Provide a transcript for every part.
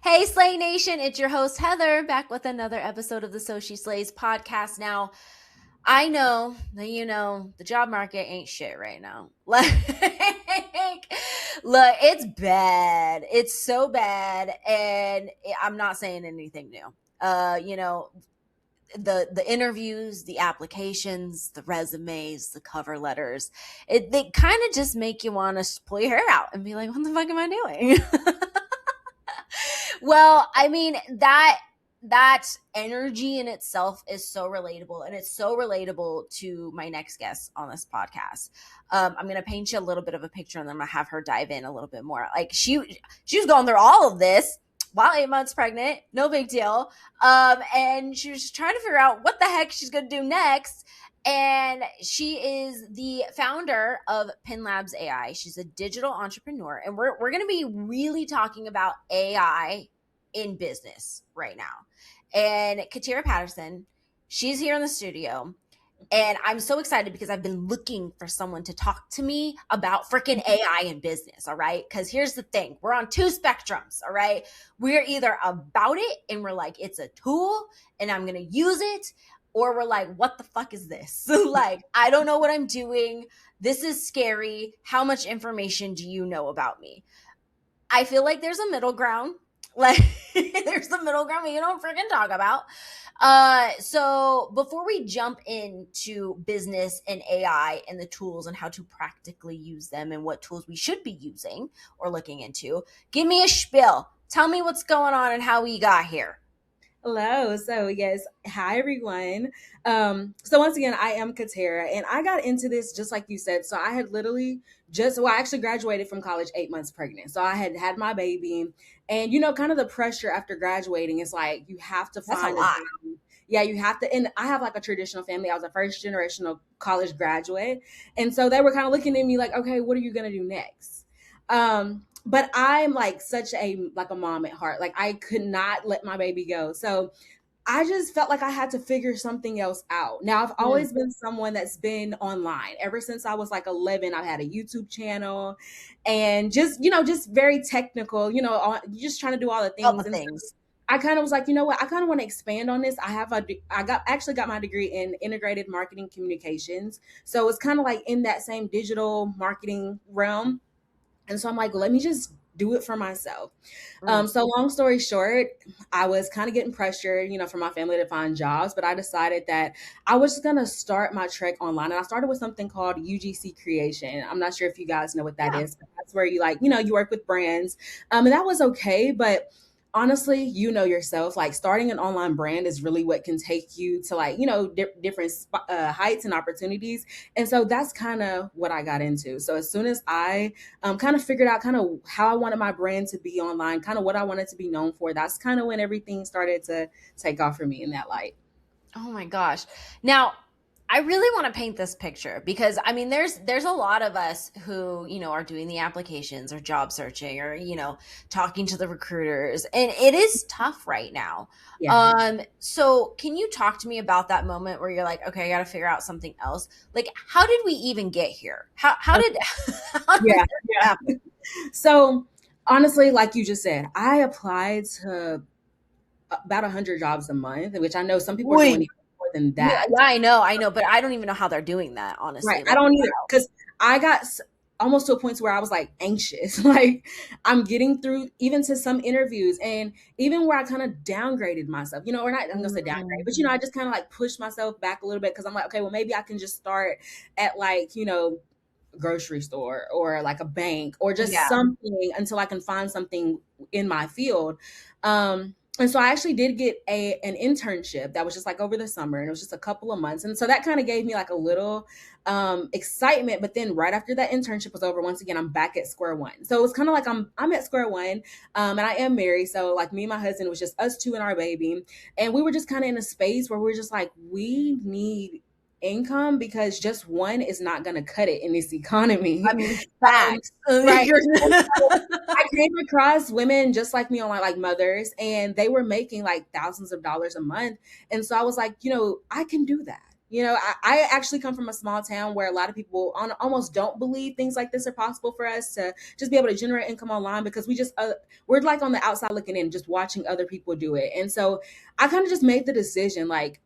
Hey, Slay Nation, it's your host, Heather, back with another episode of the So She Slays podcast. Now, I know that the job market ain't shit right now. Like, look, it's bad. It's so bad. And I'm not saying anything new. The interviews, the applications, the resumes, the cover letters, they kind of just make you want to pull your hair out and be like, what the fuck am I doing? Well, I mean, that energy in itself is so relatable, and it's so relatable to my next guest on this podcast. I'm gonna paint you a little bit of a picture, and then I'm gonna have her dive in a little bit more. Like she was going through all of this while 8 months pregnant, no big deal. And she was trying to figure out what the heck she's gonna do next. And she is the founder of Pin Labs AI. She's a digital entrepreneur, and we're going to be really talking about AI in business right now. And Katera Patterson, she's here in the studio, and I'm so excited because I've been looking for someone to talk to me about freaking AI in business. All right. Because here's the thing, we're on two spectrums. All right. We're either about it and we're like, it's a tool and I'm going to use it, or we're like, what the fuck is this? Like, I don't know what I'm doing. This is scary. How much information do you know about me? I feel like there's a middle ground. Like, there's the middle ground we don't freaking talk about. So before we jump into business and AI and the tools and how to practically use them and what tools we should be using or looking into, give me a spiel. Tell me what's going on and how we got here. Hello. So yes, hi everyone. So once again, I am Katera, and I got into this just like you said. So I had literally I actually graduated from college 8 months pregnant. So I had had my baby, and kind of the pressure after graduating is like you have to That's a find a lot. job. Yeah, you have to. And I have like a traditional family. I was a first generational college graduate, and so they were kind of looking at me like, okay, what are you gonna do next? But I'm like such a mom at heart. Like I could not let my baby go. So I just felt like I had to figure something else out. Now, I've Mm. always been someone that's been online ever since I was like 11. I've had a YouTube channel and just very technical, just trying to do all the All things. the And so things. I kind of was like, you know what? I kind of want to expand on this. I got my degree in integrated marketing communications. So it's kind of like in that same digital marketing realm. And so I'm like, let me just do it for myself. Mm. So long story short, I was kind of getting pressured, from my family to find jobs, but I decided that I was just gonna start my trek online. And I started with something called UGC Creation. I'm not sure if you guys know what that Yeah. is, but that's where you work with brands. And that was okay, but honestly, yourself, like starting an online brand is really what can take you to like, different heights and opportunities. And so that's kind of what I got into. So as soon as I kind of figured out kind of how I wanted my brand to be online, kind of what I wanted to be known for, that's kind of when everything started to take off for me in that light. Oh my gosh. Now, I really want to paint this picture because I mean there's a lot of us who, are doing the applications or job searching or, talking to the recruiters, and it is tough right now. Yeah. So can you talk to me about that moment where you're like, okay, I got to figure out something else? Like, how did we even get here? How did how did Yeah. this happen? So honestly, like you just said, I applied to about 100 jobs a month, which I know some people are doing Wait. even more than Yeah, that. yeah, I know, but I don't even know how they're doing that, Right. honestly. I Like, don't either. Because I got almost to a point where I was like anxious. Like I'm getting through even to some interviews and even where I kind of downgraded myself, or not, I'm gonna say downgrade, but I just kind of like pushed myself back a little bit because I'm like, okay, well, maybe I can just start at like, grocery store or like a bank or just yeah. something until I can find something in my field. And so I actually did get an internship that was just like over the summer, and it was just a couple of months. And so that kind of gave me like a little excitement. But then right after that internship was over, once again, I'm back at square one. So it was kind of like I'm at square one. And I am married. So like me and my husband, it was just us two and our baby. And we were just kind of in a space where we are just like, we need income because just one is not going to cut it in this I economy. mean, Um, facts. right. And so I came across women just like me online, like mothers, and they were making like thousands of dollars a month. And so I was like, I can do that. You know, I actually come from a small town where a lot of people almost don't believe things like this are possible for us to just be able to generate income online, because we're like on the outside looking in, just watching other people do it. And so I kind of just made the decision, like,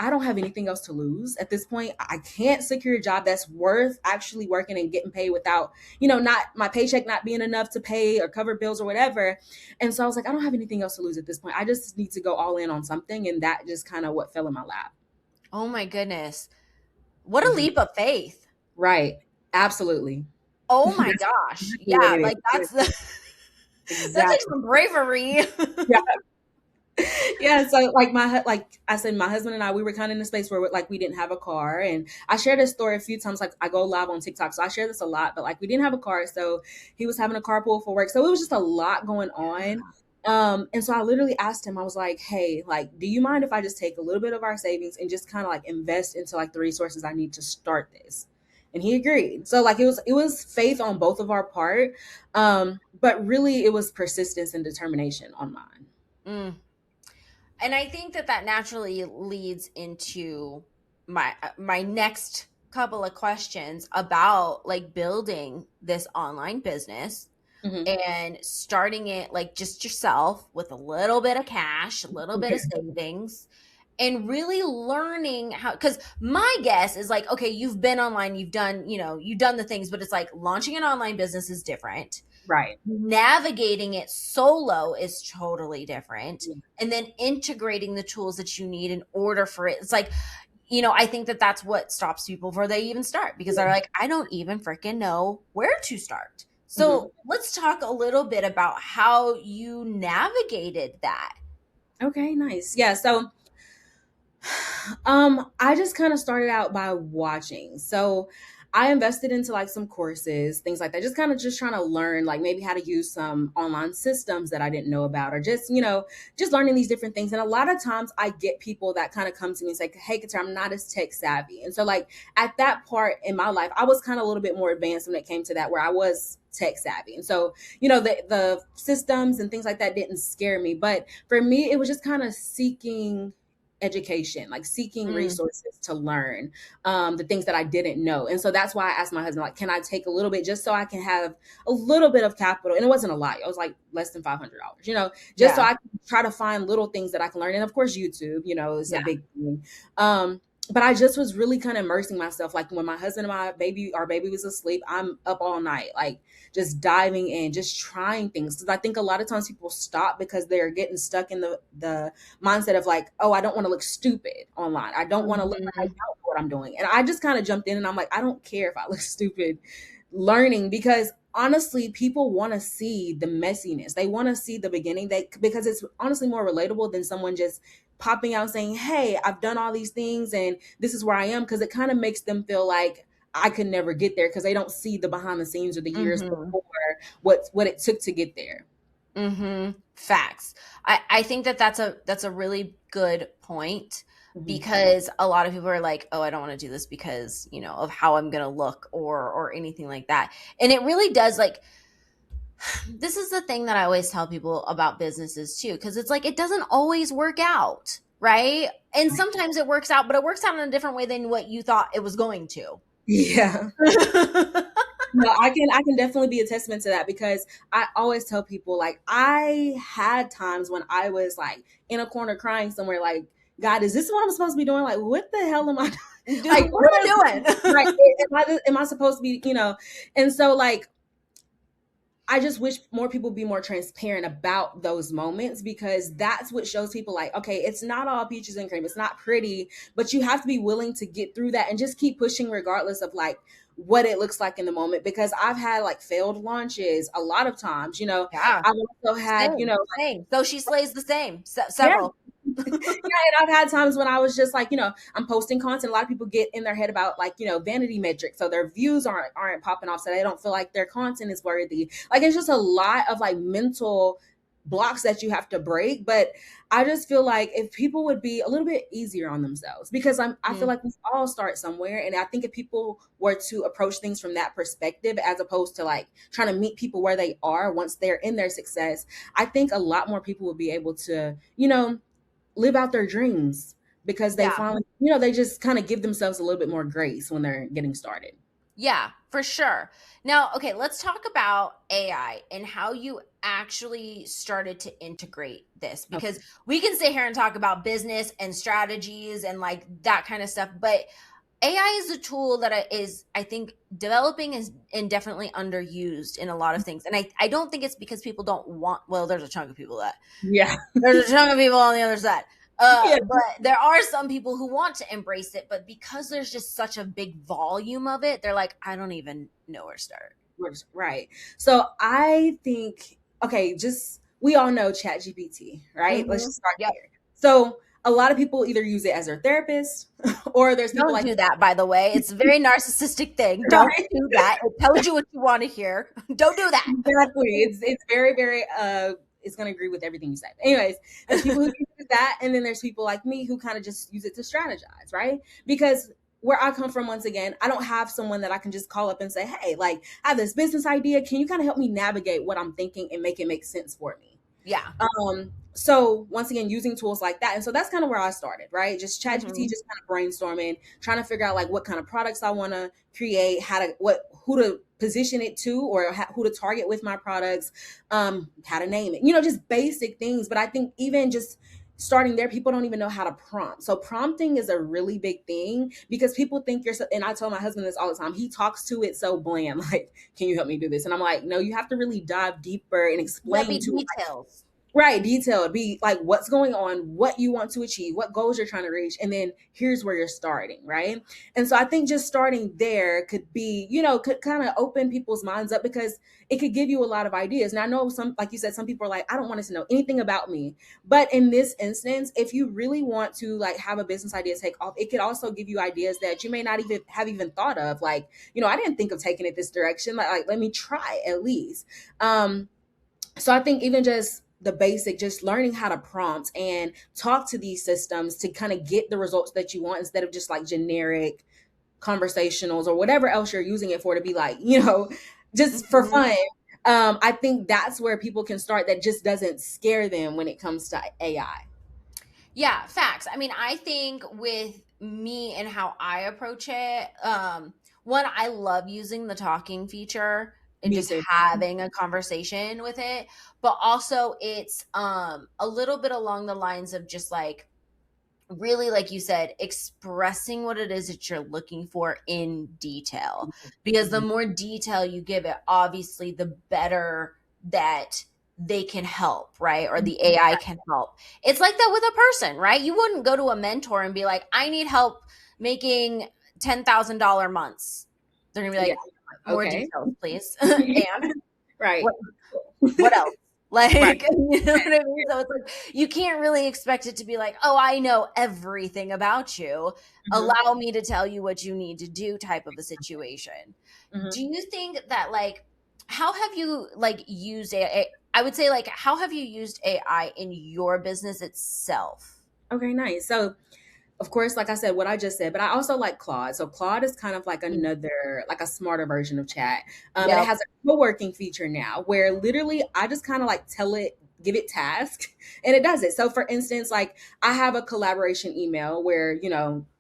I don't have anything else to lose at this point. I can't secure a job that's worth actually working and getting paid without, not my paycheck not being enough to pay or cover bills or whatever. And so I was like, I don't have anything else to lose at this point. I just need to go all in on something. And that just kind of what fell in my lap. Oh my goodness. What a Mhm. leap of faith. Right. Absolutely. Oh my That's gosh. exactly what Yeah, it like is. that takes Exactly. some bravery. Yeah. Yeah. So like I said, my husband and I, we were kind of in a space where like we didn't have a car. And I shared this story a few times. Like I go live on TikTok, so I share this a lot. But like we didn't have a car, so he was having a carpool for work. So it was just a lot going on. And so I literally asked him, I was like, hey, like, do you mind if I just take a little bit of our savings and just kind of like invest into like the resources I need to start this? And he agreed. So like it was faith on both of our part. But really it was persistence and determination on mine. Mm. And I think that that naturally leads into my next couple of questions about like building this online business Mhm. and starting it like just yourself with a little bit of cash, a little bit of savings, and really learning how, because my guess is like, okay, you've been online, you've done, you've done the things, but it's like launching an online business is different. Right. Navigating it solo is totally different. Yeah. And then integrating the tools that you need in order for it. It's like, I think that that's what stops people before they even start, because they're Yeah. like, I don't even freaking know where to start. Mhm. So let's talk a little bit about how you navigated that. Okay, nice. Yeah, so I just kind of started out by watching. So I invested into like some courses, things like that, just kind of just trying to learn like maybe how to use some online systems that I didn't know about, or just, just learning these different things. And a lot of times I get people that kind of come to me and say, hey, Katera, I'm not as tech savvy. And so like at that part in my life, I was kind of a little bit more advanced when it came to that, where I was tech savvy. And so, the systems and things like that didn't scare me. But for me, it was just kind of seeking education, like seeking Mm, resources to learn the things that I didn't know. And so that's why I asked my husband, like, can I take a little bit just so I can have a little bit of capital? And it wasn't a lot. It was like less than $500, just so yeah, I can try to find little things that I can learn. And of course, YouTube, is a yeah. big thing. But I just was really kind of immersing myself. Like when my husband and our baby was asleep, I'm up all night, like just diving in, just trying things. Because I think a lot of times people stop because they're getting stuck in the mindset of like, oh, I don't want to look stupid online. I don't want to look like I don't Mhm. know what I'm doing. And I just kind of jumped in and I'm like, I don't care if I look stupid learning, because honestly, people want to see the messiness. They want to see the beginning, because it's honestly more relatable than someone just popping out saying, hey, I've done all these things and this is where I am, because it kind of makes them feel like I could never get there, because they don't see the behind the scenes or the years Mhm. before what it took to get there. Mhm. Facts. I think that that's a really good point, Mhm. because a lot of people are like, "Oh, I don't want to do this because, of how I'm going to look or anything like that." And it really does, like, this is the thing that I always tell people about businesses too, because it's like it doesn't always work out, right? And sometimes it works out, but it works out in a different way than what you thought it was going to. Yeah. No, I can definitely be a testament to that, because I always tell people, like, I had times when I was like in a corner crying somewhere, like, God, is this what I'm supposed to be doing? Like, what the hell am I doing? Dude, Like, what what is, am I like, doing? am I supposed to be, And so like I just wish more people be more transparent about those moments, because that's what shows people like, okay, it's not all peaches and cream. It's not pretty, but you have to be willing to get through that and just keep pushing regardless of like what it looks like in the moment. Because I've had like failed launches a lot of times, Yeah, I've also had, same, same. So she slays the same. yeah, Several. yeah, and I've had times when I was just like, I'm posting content. A lot of people get in their head about like, vanity metrics, so their views aren't popping off, so they don't feel like their content is worthy. Like it's just a lot of like mental blocks that you have to break. But I just feel like if people would be a little bit easier on themselves, because I feel Mm, like we all start somewhere, and I think if people were to approach things from that perspective, as opposed to like trying to meet people where they are once they're in their success, I think a lot more people would be able to, live out their dreams. because they Yeah. finally, they just kind of give themselves a little bit more grace when they're getting started. Yeah, for sure. Now, okay, let's talk about AI and how you actually started to integrate this, because Okay. we can sit here and talk about business and strategies and like that kind of stuff, but AI is a tool that is, I think, developing is and definitely underused in a lot of things. And I don't think it's because people don't want, well, there's a chunk of people that Yeah. there's a chunk of people on the other side. Yeah. But there are some people who want to embrace it, but because there's just such a big volume of it, they're like, I don't even know where to start. Right. So I think, okay, just we all know Chat GPT, right? Let's Mm-hmm. just start Yep. there. So a lot of people either use it as their therapist or there's people Don't like, do that, by the way. It's a very narcissistic thing. Don't right? do that. It tells you what you want to hear. Don't do that. Exactly. It's very, very it's gonna agree with everything you say. Anyways, there's people who use that, and then there's people like me who kind of just use it to strategize, right? Because where I come from, once again, I don't have someone that I can just call up and say, hey, like, I have this business idea. Can you kind of help me navigate what I'm thinking and make it make sense for me? Yeah. So once again, using tools like that. And so that's kind of where I started, right? Just ChatGPT, Hmm. just kind of brainstorming, trying to figure out like what kind of products I want to create, who to position it to, or who to target with my products, how to name it, just basic things. But I think even just starting there, people don't even know how to prompt. So prompting is a really big thing because people think you're and I tell my husband this all the time. He talks to it so bland, like, can you help me do this? And I'm like, no, you have to really dive deeper and Yeah, be explain to it. details. Right, detailed. Be like what's going on, what you want to achieve, what goals you're trying to reach, and then here's where you're starting, right? And so I think just starting there could be, could kind of open people's minds up because it could give you a lot of ideas. Now I know some, like you said, some people are like, I don't want it to know anything about me. But in this instance, if you really want to like have a business idea take off, it could also give you ideas that you may not even thought of. Like, I didn't think of taking it this direction. Like let me try at least. So I think even just the basic, just learning how to prompt and talk to these systems to kind of get the results that you want instead of just like generic conversationals or whatever else you're using it for to be like, just for Mhm. fun. I think that's where people can start that just doesn't scare them when it comes to AI. Yeah, facts. I mean, I think with me and how I approach it, one, I love using the talking feature and Me just too. having a conversation with it, but also it's a little bit along the lines of just like really, like you said, expressing what it is that you're looking for in detail, because the Mhm. more detail you give it, obviously the better that they can help, right? Or the AI can help. It's like that with a person, right? You wouldn't go to a mentor and be like, I need help making $10,000 months. They're gonna be Yeah. like, more Okay. details, please. And Right. what what else? Like, Right. you know what I mean? So it's like you can't really expect it to be like, oh, I know everything about you. Mhm. Allow me to tell you what you need to do type of a situation. Do Mhm. you think that like how have you like used AI? I would say like how have you used AI in your business itself? Okay, nice. So of course, like I said, what I just said, but I also like Claude. So Claude is kind of like Mm. another, like a smarter version of chat. And it Yep. has a co-working feature now where literally I just kind of like give it task and it does it. So for instance, like I have a collaboration email where,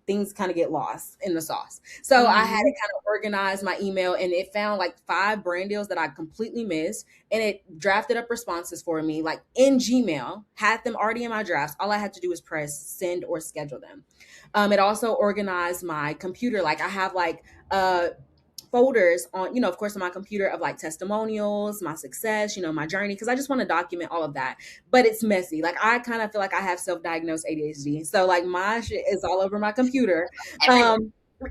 things kind of get lost in the sauce. So I had Hmm. it kind of organize my email and it found like 5 brand deals that I completely missed. And it drafted up responses for me, like in Gmail, had them already in my drafts. All I had to do was press send or schedule them. It also organized my computer. Like I have like folders on, of course, on my computer of like testimonials, my success, my journey, because I just want to document all of that. But it's messy. Like I kind of feel like I have self-diagnosed ADHD. So like my shit is all over my computer. Everywhere.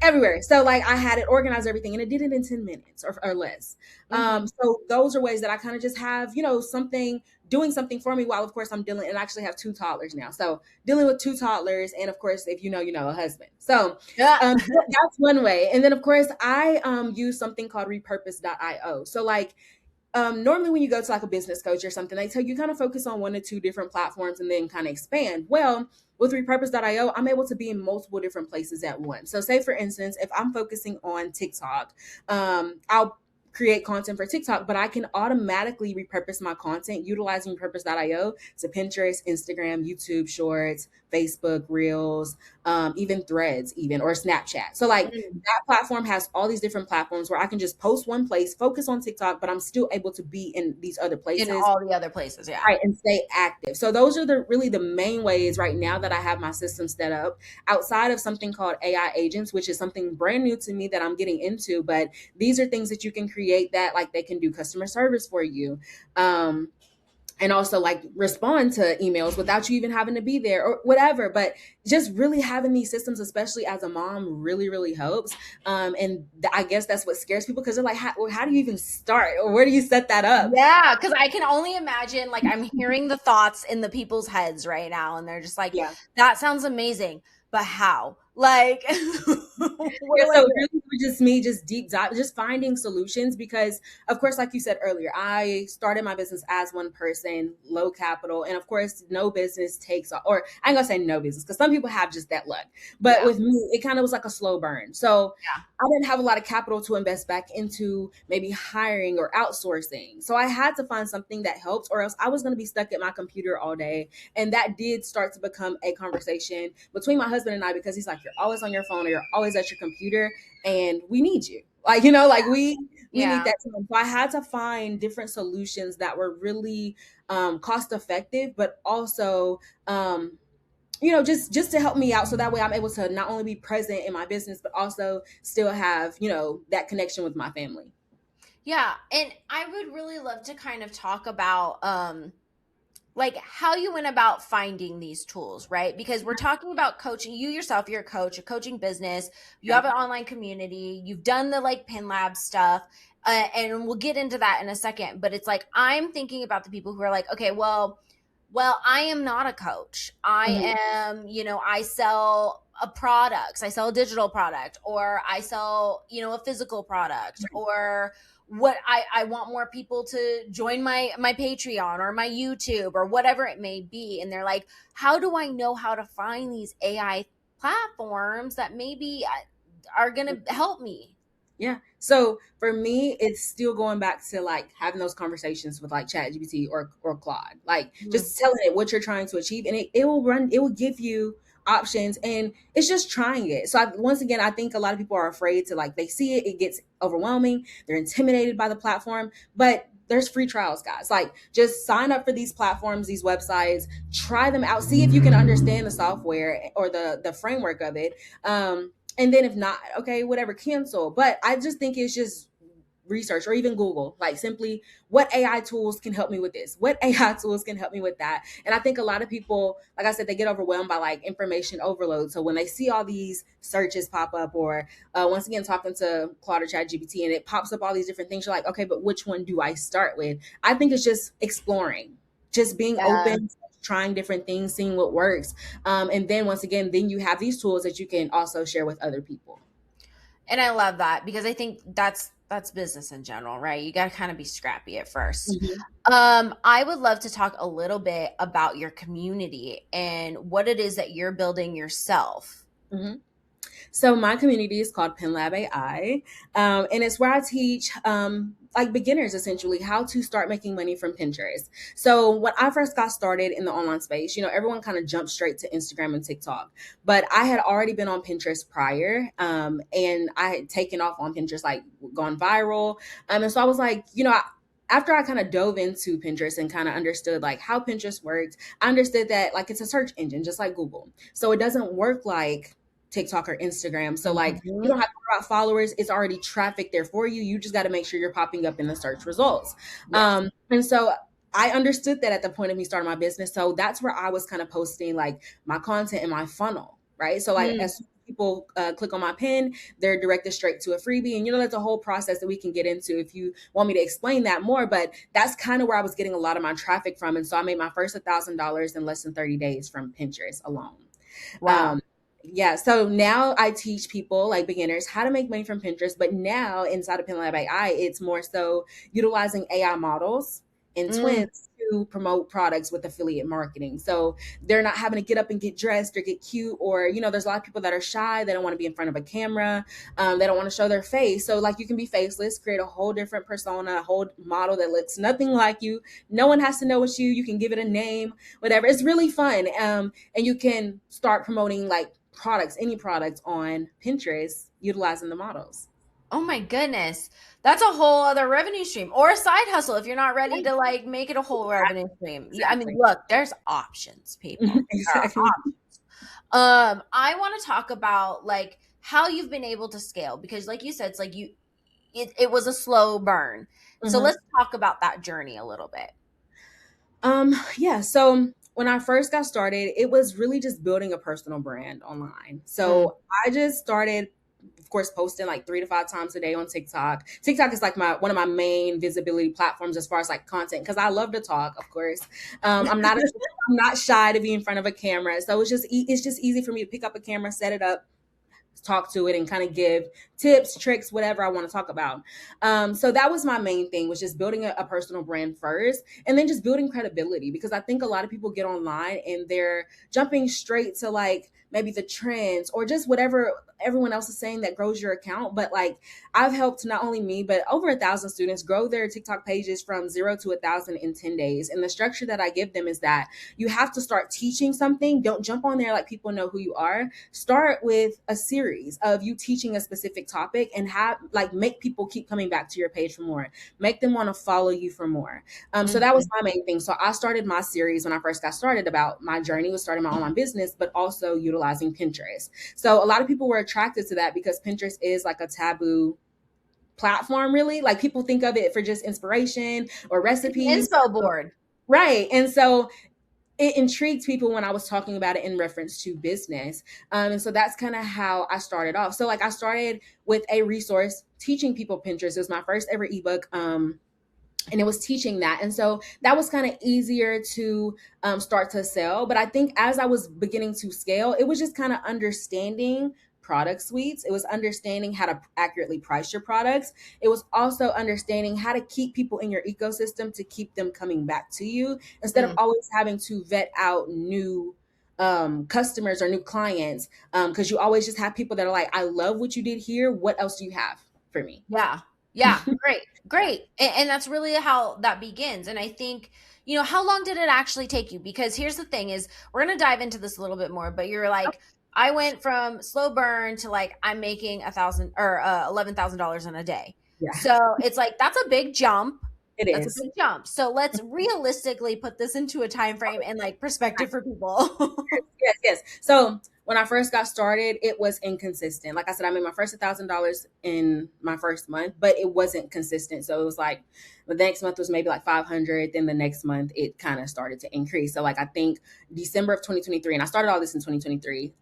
Everywhere. So like I had it organized everything and it did it in 10 minutes or less. Hmm. So those are ways that I kind of just have, something doing something for me while of course I'm dealing and I actually have 2 toddlers now. So dealing with 2 toddlers and of course if a husband. So Yeah. that's one way. And then of course I use something called repurpose.io. So like normally when you go to like a business coach or something, they tell you kind of focus on 1 or 2 different platforms and then kind of expand. Well, with repurpose.io, I'm able to be in multiple different places at once. So say for instance, if I'm focusing on TikTok, I'll create content for TikTok, but I can automatically repurpose my content utilizing repurpose.io to Pinterest, Instagram, YouTube Shorts, Facebook Reels, even Threads, even or Snapchat. So like Mm. that platform has all these different platforms where I can just post one place, focus on TikTok, but I'm still able to be in these other In places. all the other places, yeah. Right, and stay active. So those are the really the main ways right now that I have my system set up outside of something called AI agents, which is something brand new to me that I'm getting into. But these are things that you can create that like they can do customer service for you. And also like respond to emails without you even having to be there or whatever. But just really having these systems, especially as a mom, really, really helps. And I guess that's what scares people because they're like, how do you even start or where do you set that up? Yeah, because I can only imagine, like, I'm hearing the thoughts in the people's heads right now, and they're just like, Yeah. that sounds amazing, but how? Like, what Yeah, do I so do? really was just me just deep dive, just finding solutions because of course, like you said earlier, I started my business as one person, low capital. And of course, no business takes or I ain't gonna say no business because some people have just that luck. But Yeah, with me, it kind of was like a slow burn. So yeah, I didn't have a lot of capital to invest back into maybe hiring or outsourcing. So I had to find something that helps, or else I was going to be stuck at my computer all day. And that did start to become a conversation between my husband and I because he's like, you're always on your phone or you're always at your computer and we need you. Like, like we need yeah. that time. So I had to find different solutions that were really cost effective, but also just to help me out so that way I'm able to not only be present in my business but also still have that connection with my family. Yeah, and I would really love to kind of talk about like how you went about finding these tools, right? Because we're talking about coaching. You yourself, you're a coach, a coaching business, you Yeah. have an online community, you've done the like pin lab stuff, and we'll get into that in a second. But it's like I'm thinking about the people who are like, okay, well, I am not a coach. I Mhm. am, I sell a products. I sell a digital product, or I sell, a physical product, or what I want more people to join my Patreon or my YouTube or whatever it may be. And they're like, how do I know how to find these AI platforms that maybe are going to help me? Yeah. So for me, it's still going back to like having those conversations with like ChatGPT or Claude, like Mhm. just telling it what you're trying to achieve, and it will give you options, and it's just trying it. So once again, I think a lot of people are afraid to like they see it, it gets overwhelming, they're intimidated by the platform, but there's free trials, guys. Like just sign up for these platforms, these websites, try them out, see if you can understand the software or the framework of it. And then if not, okay, whatever, cancel. But I just think it's just research or even Google, like simply what AI tools can help me with this? What AI tools can help me with that? And I think a lot of people, like I said, they get overwhelmed by like information overload. So when they see all these searches pop up, or once again, talking to Claude or ChatGPT and it pops up all these different things, you're like, okay, but which one do I start with? I think it's just exploring, just being Yeah. open, trying different things, seeing what works. And then once again, then you have these tools that you can also share with other people. And I love that because I think that's business in general, right? You got to kind of be scrappy at first. Mhm. I would love to talk a little bit about your community and what it is that you're building yourself. Mhm. So my community is called Pen Lab AI, and it's where I teach like beginners essentially how to start making money from Pinterest. So when I first got started in the online space, everyone kind of jumped straight to Instagram and TikTok, but I had already been on Pinterest prior, and I had taken off on Pinterest, like gone viral, and so I was like, after I kind of dove into Pinterest and kind of understood like how Pinterest worked, I understood that like it's a search engine just like Google. So it doesn't work like TikTok or Instagram. So like you Mhm. don't have to worry about followers. It's already traffic there for you. You just got to make sure you're popping up in the search results. Yes. And so I understood that at the point of me starting my business. So that's where I was kind of posting like my content in my funnel, right? So like Mm. as people click on my pin, they're directed straight to a freebie. And that's a whole process that we can get into if you want me to explain that more. But that's kind of where I was getting a lot of my traffic from. And so I made my first $1,000 in less than 30 days from Pinterest alone. Wow. Um, yeah, so now I teach people like beginners how to make money from Pinterest, but now inside of Pen Lab AI, it's more so utilizing AI models and Mm. twins to promote products with affiliate marketing. So they're not having to get up and get dressed or get cute, or, there's a lot of people that are shy. They don't want to be in front of a camera. They don't want to show their face. So like you can be faceless, create a whole different persona, a whole model that looks nothing like you. No one has to know it's you. You can give it a name, whatever. It's really fun. And you can start promoting like products, any products on Pinterest utilizing the models. Oh my goodness. That's a whole other revenue stream or a side hustle if you're not ready to like make it a whole revenue stream. Yeah, I mean, Exactly. look, there's options, people. There are Exactly. I want to talk about like how you've been able to scale because like you said, it's like it was a slow burn. So Mhm. let's talk about that journey a little bit. Yeah. So when I first got started, it was really just building a personal brand online. Mm, So I just started, of course, posting like 3 to 5 times a day on TikTok. TikTok is like one of my main visibility platforms as far as like content because I love to talk. Of course, I'm not shy to be in front of a camera. So it's just easy for me to pick up a camera, set it up, talk to it, and kind of give tips, tricks, whatever I want to talk about. So that was my main thing, was just building a personal brand first, and then just building credibility, because I think a lot of people get online and they're jumping straight to like maybe the trends or just whatever everyone else is saying that grows your account. But like, I've helped not only me but over 1,000 students grow their TikTok pages from 0 to 1,000 in 10 days. And the structure that I give them is that you have to start teaching something. Don't jump on there like people know who you are. Start with a series of you teaching a specific topic and have like make people keep coming back to your page for more. Make them want to follow you for more. So that was mhm. my main thing. So I started my series when I first got started about my journey with starting my online business, but also utilizing Pinterest. So a lot of people were attracted to that because Pinterest is like a taboo platform, really. Like people think of it for just inspiration or It's an recipes. inspo board. Right. And so it intrigued people when I was talking about it in reference to business. And so that's kind of how I started off. So like I started with a resource teaching people Pinterest. It was my first ever ebook. And it was teaching that. And so that was kind of easier to start to sell. But I think as I was beginning to scale, it was just kind of understanding product suites. It was understanding how to accurately price your products. It was also understanding how to keep people in your ecosystem to keep them coming back to you instead of Mm, always having to vet out new customers or new clients. Because you always just have people that are like, I love what you did here. What else do you have for me? yeah. Yeah. Great. Great. And that's really how that begins. And I think, how long did it actually take you? Because here's the thing is we're going to dive into this a little bit more, but you're like, I went from slow burn to like, I'm making 1,000 or $11,000 in a day. Yeah, So it's like, that's a big jump. it That's a is. big jump. So let's realistically put this into a time frame and like perspective for people. Yes, yes. So when I first got started, it was inconsistent. Like I said, I made my first $1,000 in my first month, but it wasn't consistent. So it was like the next month was maybe like 500. Then the next month it kind of started to increase. So like I think December of 2023, and I started all this in 2023.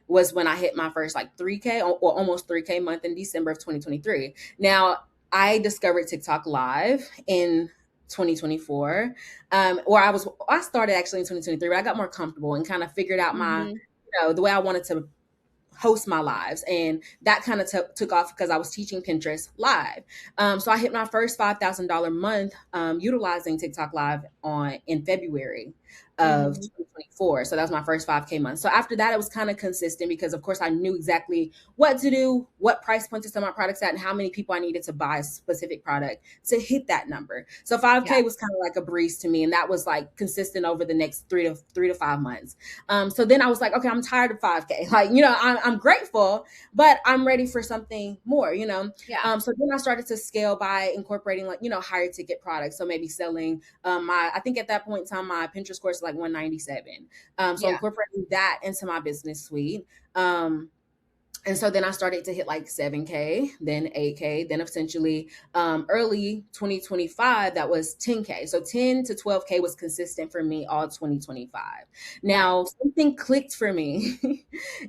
Was when I hit my first like 3K or almost 3K month in December of 2023. Now I discovered TikTok Live in 2024, or I started actually in 2023, but I got more comfortable and kind of figured out my, Mhm. the way I wanted to host my lives, and that kind of took off because I was teaching Pinterest live. So I hit my first $5,000 month utilizing TikTok Live on in February of Mhm. 2024. So that was my first 5K month. So after that, it was kind of consistent because, of course, I knew exactly what to do, what price point to sell my products at, and how many people I needed to buy a specific product to hit that number. So Yeah. 5K was kind of like a breeze to me, and that was like consistent over the next 3 to 5 months. So then I was like, okay, I'm tired of 5K. Like, I'm grateful, but I'm ready for something more, Yeah. So then I started to scale by incorporating like, higher ticket products. So maybe selling I think at that point in time, my Pinterest course was like 197. So Yeah. incorporating that into my business suite. And so then I started to hit like 7K, then 8K, then essentially early 2025, that was 10K. So 10 to 12K was consistent for me all 2025. Nice. Now, something clicked for me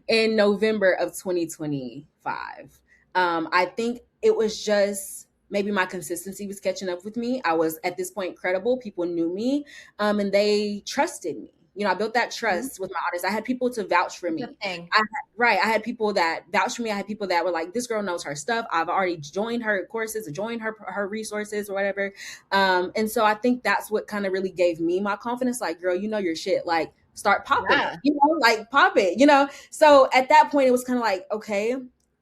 in November of 2025. I think it was just maybe my consistency was catching up with me. I was at this point credible. People knew me and they trusted me. I built that Mhm. trust with my audience. I had people to vouch for Good me. thing. Right. I had people that vouched for me. I had people that were like, this girl knows her stuff. I've already joined her courses, or joined her resources or whatever. And so I think that's what kind of really gave me my confidence. Like, girl, you know your shit. Like, start popping it, Yeah. like pop it, So at that point, it was kind of like, okay,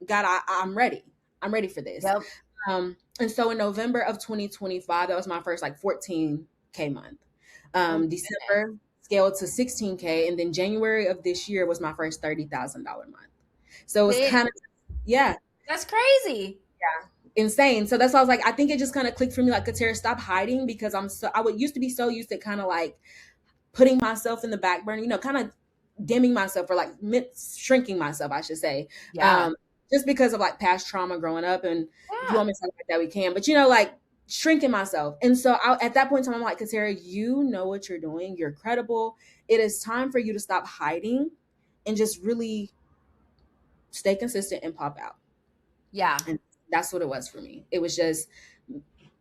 God, I'm ready. I'm ready for this. Yep. And so in November of 2025, that was my first like 14K month. Oh my goodness. December scaled to 16K, and then January of this year was my first $30,000 month. So it was Big. kind of, yeah, That's crazy. insane. So that's why I was like, I think it just kind of clicked for me, like, Katera, stop hiding, because I would used to be so used to kind of like putting myself in the back burner, kind of dimming myself, or like shrinking myself, I should say. Yeah. Um, just because of like past trauma growing up. And if you Yeah. want me to talk about that, we can, but like shrinking myself. And so at that point in time, I'm like, Katera, you know what you're doing. You're credible. It is time for you to stop hiding and just really stay consistent and pop out. Yeah. And that's what it was for me. It was just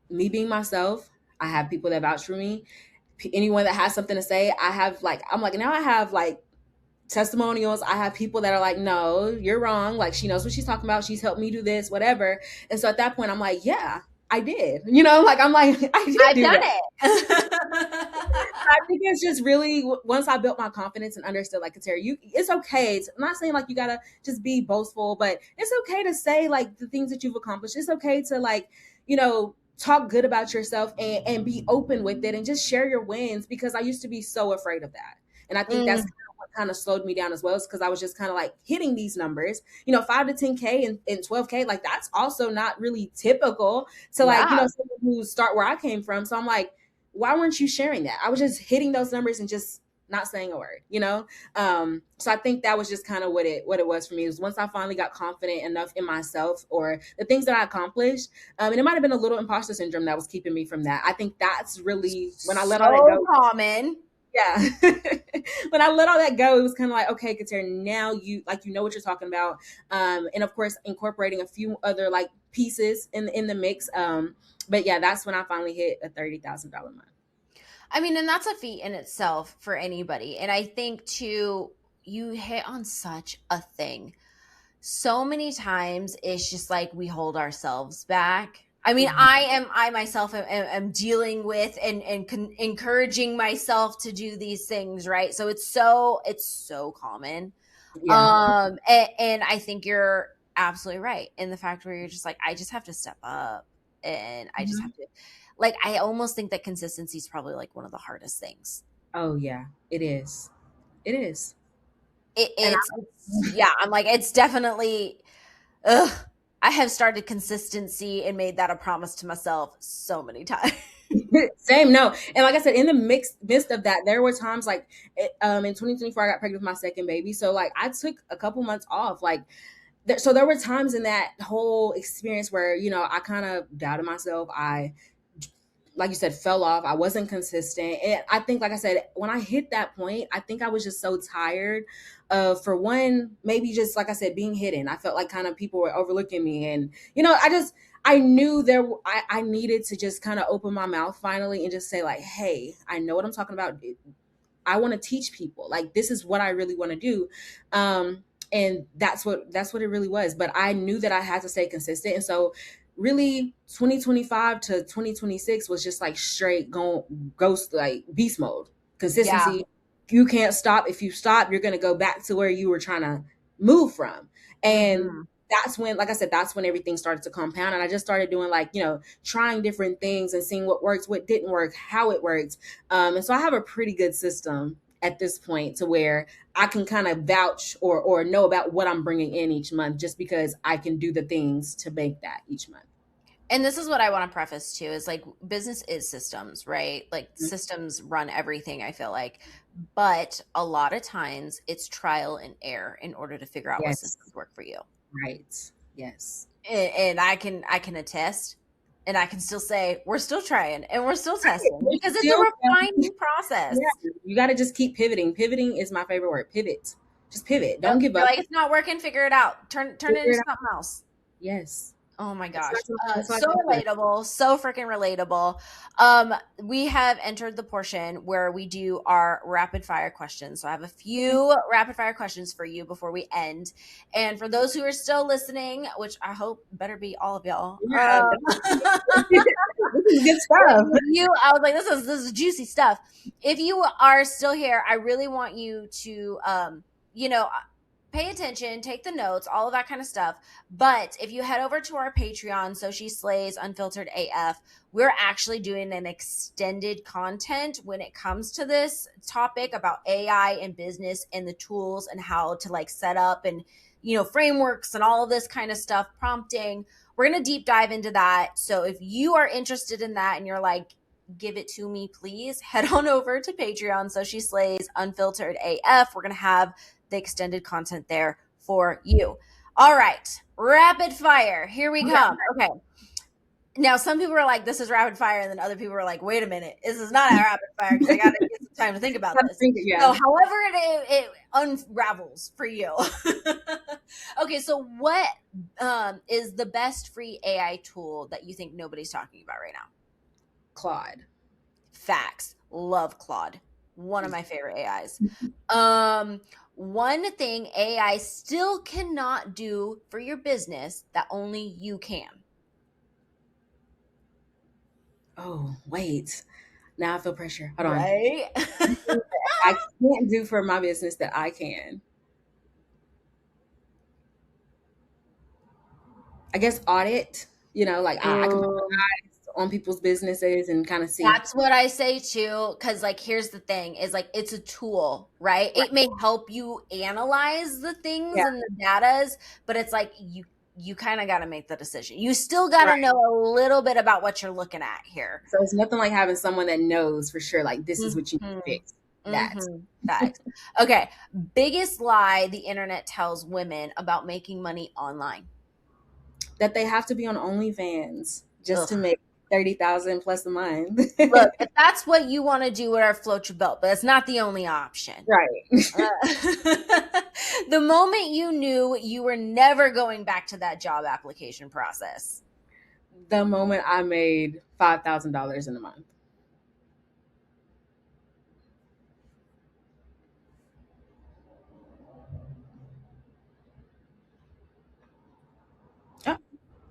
me being myself. I have people that vouch for me. Anyone that has something to say, I'm like, now I have like testimonials. I have people that are like, no, you're wrong. Like, she knows what she's talking about. She's helped me do this, whatever. And so at that point, I'm like, yeah, I did. Like, I'm like, I did I've do done that. it. I think it's just really, once I built my confidence and understood, like, Katera, it's okay. I'm not saying like you gotta just be boastful, but it's okay to say like the things that you've accomplished. It's okay to like, talk good about yourself, and be open with it, and just share your wins, because I used to be so afraid of that. And I think that's Mm, what kind of slowed me down as well, is because I was just kind of like hitting these numbers, 5 to 10K and 12K. Like, that's also not really typical to like, yeah. someone who start where I came from. So I'm like, why weren't you sharing that? I was just hitting those numbers and just not saying a word. So I think that was just kind of what it was for me. Was once I finally got confident enough in myself, or the things that I accomplished, and it might have been a little imposter syndrome that was keeping me from that. I think that's really when I let all that So go. common. Yeah. When I let all that go, it was kind of like, okay, Katera, now you know what you're talking about. And of course, incorporating a few other like pieces in the mix. But yeah, that's when I finally hit a $30,000 month. I mean, and that's a feat in itself for anybody. And I think too, you hit on such a thing. So many times it's just like we hold ourselves back. I mean, Mhm. I myself am dealing with and encouraging myself to do these things, right? So it's so common. Yeah. And I think you're absolutely right in the fact where you're just like, I just have to step up, and I just have Mhm. to, like, I almost think that consistency is probably like one of the hardest things. Oh yeah, it is. It is. It, And it's yeah, I'm like, it's definitely, ugh, I have started consistency and made that a promise to myself so many times. same, no. And like I said, in the midst of that, there were times like in 2024, I got pregnant with my second baby. So like I took a couple months off. Like so there were times in that whole experience where, I kind of doubted myself. I, like you said, fell off. I wasn't consistent. And I think, like I said, when I hit that point, I think I was just so tired of, for one, maybe just like I said, being hidden. I felt like kind of people were overlooking me. And, I knew I needed to just kind of open my mouth finally and just say, like, hey, I know what I'm talking about. I want to teach people. Like, this is what I really want to do. And that's what it really was. But I knew that I had to stay consistent. And so really 2025 to 2026 was just like straight ghost, like beast mode. Yeah. Consistency. You can't stop. If you stop, you're gonna go back to where you were trying to move from. And Hmm. that's when, like I said, that's when everything started to compound. And I just started doing like, trying different things and seeing what works, what didn't work, how it worked. And so I have a pretty good system at this point, to where I can kind of vouch or know about what I'm bringing in each month, just because I can do the things to make that each month. And this is what I want to preface too, is like, business is systems, right? Like, Mhm. systems run everything, I feel like. But a lot of times it's trial and error in order to figure out what Yes. systems work for you. Right. Yes. And I can attest, and I can still say we're still trying and we're still Right. testing, We're because it's a still, refining process. yeah, you got to just keep pivoting. Pivoting is my favorite word. Pivot. Just pivot. Don't Yep. give You're up. like, it's not working, figure it out. Turn it Figure into it out. something else. Yes. Oh my That's gosh. that's what I So come with. relatable. So freaking relatable. We have entered the portion where we do our rapid fire questions. So I have a few rapid fire questions for you before we end. And for those who are still listening, which I hope better be all of y'all. Yeah, this is good stuff. I was like, this is juicy stuff. If you are still here, I really want you to you know, pay attention, take the notes, all of that kind of stuff. But if you head over to our Patreon, So She Slays Unfiltered AF, we're actually doing an extended content when it comes to this topic about AI and business and the tools and how to like set up and, frameworks and all of this kind of stuff, prompting. We're going to deep dive into that. So if you are interested in that and you're like, give it to me, please head on over to Patreon. So She Slays Unfiltered AF. We're going to have the extended content there for you. All right, rapid fire. Here we come. Okay. Now, some people are like, this is rapid fire. And then other people are like, wait a minute, this is not a rapid fire because I got to get some time to think about this. Yeah. So, however it unravels for you. Okay, so what is the best free AI tool that you think nobody's talking about right now? Claude. Facts. Love Claude. One of my favorite AIs. One thing AI still cannot do for your business that only you can. Oh, wait. Now I feel pressure. Hold on. Right? I can't do for my business that I can. I guess audit, like I can put eyes on people's businesses and kind of see. That's what I say too. Cause like, here's the thing is like, it's a tool, right? It may help you analyze the things and the datas, but it's like, you kind of got to make the decision. You still got to know a little bit about what you're looking at here. So it's nothing like having someone that knows for sure, like this is what you need to fix. Facts. Okay. Biggest lie the internet tells women about making money online. That they have to be on OnlyFans just to make 30,000 plus a month. Look, if that's what you want to do, whatever floats your boat, but it's not the only option. Right. The moment you knew you were never going back to that job application process. The moment I made $5,000 in a month.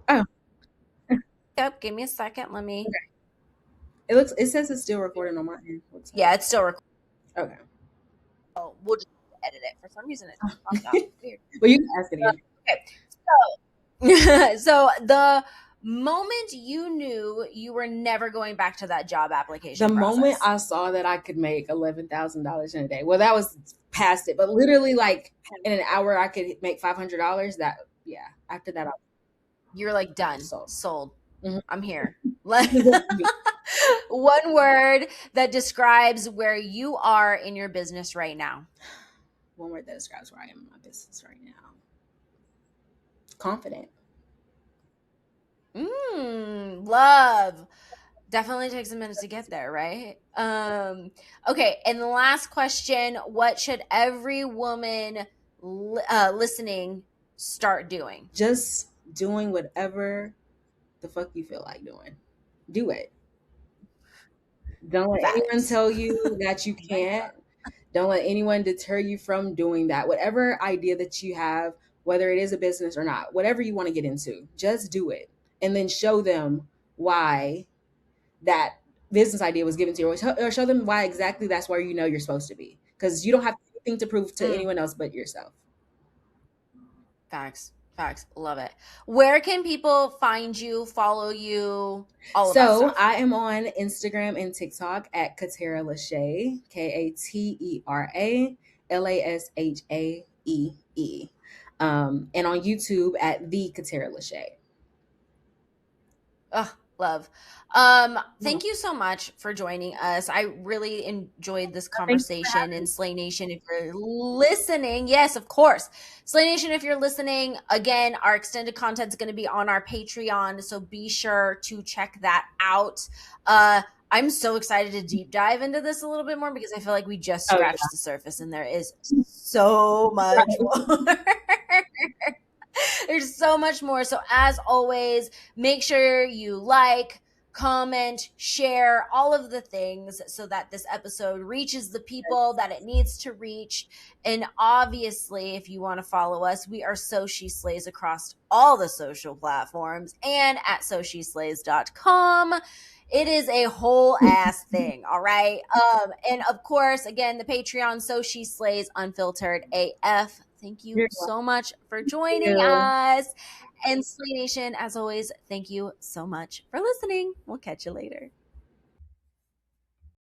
Oh. Yep. Give me a second. Let me. Okay. It says it's still recording on my end. Yeah, it's still recording. Okay. Oh, we'll just edit it. For some reason, it's popped out. Weird. Well, you can ask it again. Okay. So the moment you knew you were never going back to that job application the process. moment I saw that I could make $11,000 in a day. Well, that was past it, but literally like in an hour I could make $500. That after that you're like done. Sold. Mm-hmm. I'm here. One word that describes where you are in your business right now. One word that describes where I am in my business right now. Confident. Love. Definitely takes a minute to get there, right? Okay, and the last question, what should every woman listening start doing? Just doing whatever the fuck you feel like doing. Do it. Don't let anyone tell you that you can't. Don't let anyone deter you from doing that. Whatever idea that you have, whether it is a business or not, whatever you want to get into, just do it. And then show them why that business idea was given to you, or show them why exactly that's where you're supposed to be. Because you don't have anything to prove to anyone else but yourself. Facts. Love it. Where can people find you, follow you, all of that stuff? So I am on Instagram and TikTok at Katera Lashae, KATERALASHAEE. And on YouTube at the Katera Lashae. Oh, love. Thank you so much for joining us. I really enjoyed this conversation. And Slay Nation, if you're listening, yes, of course. Slay Nation, if you're listening, again, our extended content is going to be on our Patreon, so be sure to check that out. I'm so excited to deep dive into this a little bit more because I feel like we just scratched the surface and there is so much more. There's so much more. So, as always, make sure you like, comment, share, all of the things so that this episode reaches the people that it needs to reach. And obviously, if you want to follow us, we are So She Slays across all the social platforms and at SoSheSlays.com. It is a whole ass thing, all right? And of course, again, the Patreon, So She Slays Unfiltered AF. Thank you You're so much for joining welcome. us. And Slay Nation, as always, thank you so much for listening. We'll catch you later.